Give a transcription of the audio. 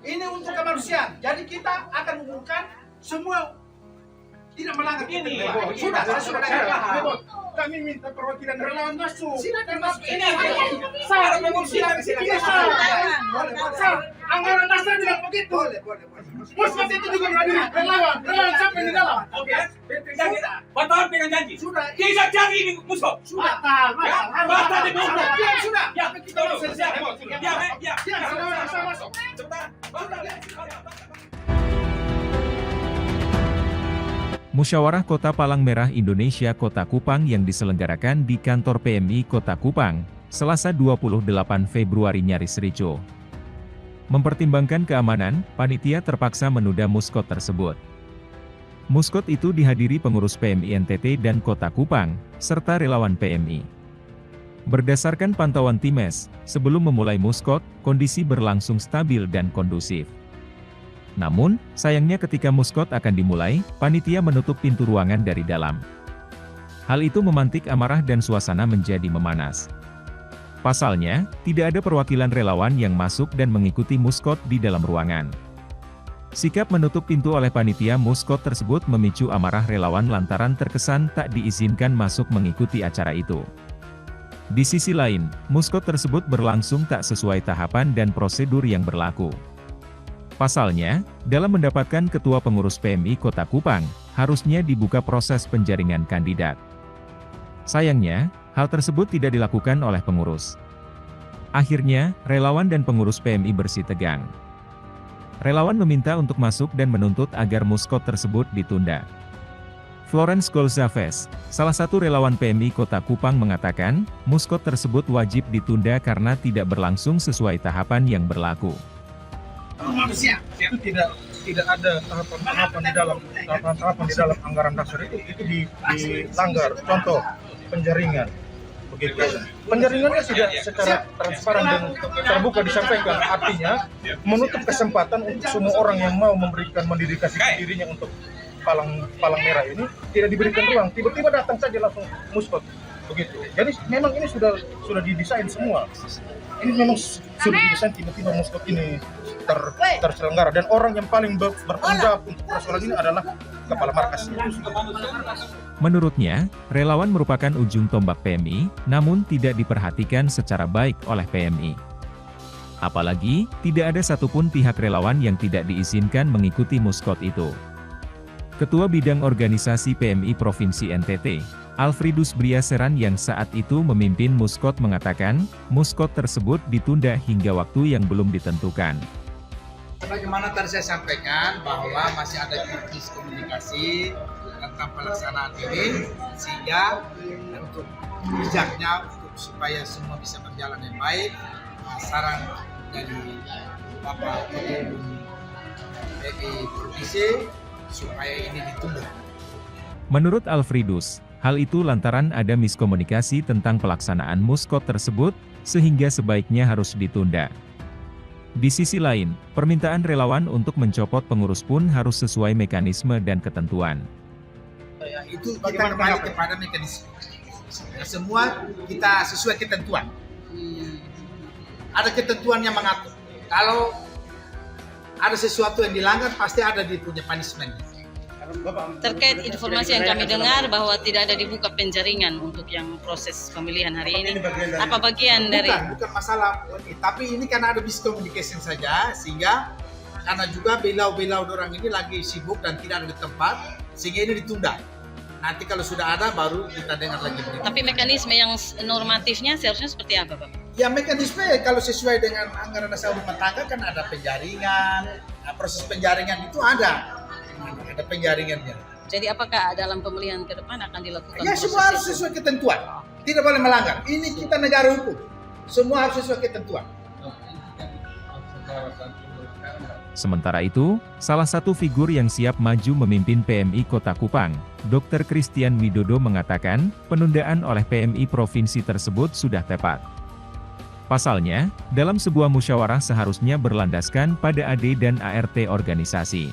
Ini untuk kemanusiaan. Jadi kita akan mengumumkan semua tidak melanggar ini. Sudah, saya sudah dengar. Kami minta perwakilan relawan masuk. Silakan masuk. Ini saya mengusulkan anggaran dasar bilang begitu. Boleh. Musmat itu juga menghadiri relawan sampai di dalam. Oke. Batal dengan janji. Sudah. Tidak jadi ini musuh. Sudah. Batal di musuh. Sudah. Ya, Kita harus selesai. Ya. Sama masuk. Sebentar. Musyawarah Kota Palang Merah Indonesia Kota Kupang yang diselenggarakan di kantor PMI Kota Kupang, Selasa 28 Februari nyaris ricuh. Mempertimbangkan keamanan, panitia terpaksa menunda muskot tersebut. Muskot itu dihadiri pengurus PMI NTT dan Kota Kupang, serta relawan PMI. Berdasarkan pantauan Times, sebelum memulai muskot, kondisi berlangsung stabil dan kondusif. Namun, sayangnya ketika muskot akan dimulai, panitia menutup pintu ruangan dari dalam. Hal itu memantik amarah dan suasana menjadi memanas. Pasalnya, tidak ada perwakilan relawan yang masuk dan mengikuti muskot di dalam ruangan. Sikap menutup pintu oleh panitia muskot tersebut memicu amarah relawan lantaran terkesan tak diizinkan masuk mengikuti acara itu. Di sisi lain, muskot tersebut berlangsung tak sesuai tahapan dan prosedur yang berlaku. Pasalnya, dalam mendapatkan ketua pengurus PMI Kota Kupang, harusnya dibuka proses penjaringan kandidat. Sayangnya, hal tersebut tidak dilakukan oleh pengurus. Akhirnya, relawan dan pengurus PMI bersitegang. Relawan meminta untuk masuk dan menuntut agar muskot tersebut ditunda. Florence Golzafes, salah satu relawan PMI Kota Kupang mengatakan, muskot tersebut wajib ditunda karena tidak berlangsung sesuai tahapan yang berlaku. Manusia itu tidak ada tahapan di dalam anggaran dasar itu dilanggar. Contoh penjaringan begitu. Penjaringannya tidak secara transparan dan terbuka disampaikan, artinya menutup kesempatan untuk semua orang yang mau mendedikasi dirinya untuk palang merah ini tidak diberikan ruang. Tiba-tiba datang saja langsung muskot begitu. Jadi memang ini sudah didesain semua. Ini memang sudah didesain, tiba-tiba muskot ini terselenggara, dan orang yang paling bertanggung jawab untuk persoalan ini adalah kepala markas. Menurutnya, relawan merupakan ujung tombak PMI, namun tidak diperhatikan secara baik oleh PMI. Apalagi, tidak ada satupun pihak relawan yang tidak diizinkan mengikuti muskot itu. Ketua Bidang Organisasi PMI Provinsi NTT, Alfridus Briaseran yang saat itu memimpin muskot mengatakan, muskot tersebut ditunda hingga waktu yang belum ditentukan. Sebagaimana tadi saya sampaikan bahwa masih ada miskomunikasi tentang pelaksanaan ini, sehingga untuk bijaknya supaya semua bisa berjalan dengan baik, saran dari Bapak Ketua PMI Provinsi supaya ini ditunda. Menurut Alfridus, hal itu lantaran ada miskomunikasi tentang pelaksanaan muskot tersebut, sehingga sebaiknya harus ditunda. Di sisi lain, permintaan relawan untuk mencopot pengurus pun harus sesuai mekanisme dan ketentuan. Itu kita kembali kepada mekanisme. Semua kita sesuai ketentuan. Ada ketentuan yang mengatur. Kalau ada sesuatu yang dilanggar, pasti ada di punya punishment. Terkait informasi yang kami dengar bahwa tidak ada dibuka penjaringan untuk yang proses pemilihan hari ini, apa bagian dari? Bukan masalah, tapi ini karena ada miscommunication saja, sehingga karena juga belau-belau orang ini lagi sibuk dan tidak ada di tempat, sehingga ini ditunda. Nanti kalau sudah ada baru kita dengar lagi berita. Tapi mekanisme yang normatifnya seharusnya seperti apa, Bapak? Ya mekanisme kalau sesuai dengan anggaran dasar rumah tangga kan ada penjaringan, proses penjaringan itu ada penjaringannya. Jadi apakah dalam pemilihan ke depan akan dilakukan? Ya semua harus sesuai ketentuan, tidak boleh melanggar. Ini kita negara hukum, semua harus sesuai ketentuan. Sementara itu, salah satu figur yang siap maju memimpin PMI Kota Kupang, Dr. Christian Widodo mengatakan, penundaan oleh PMI provinsi tersebut sudah tepat. Pasalnya, dalam sebuah musyawarah seharusnya berlandaskan pada AD dan ART organisasi.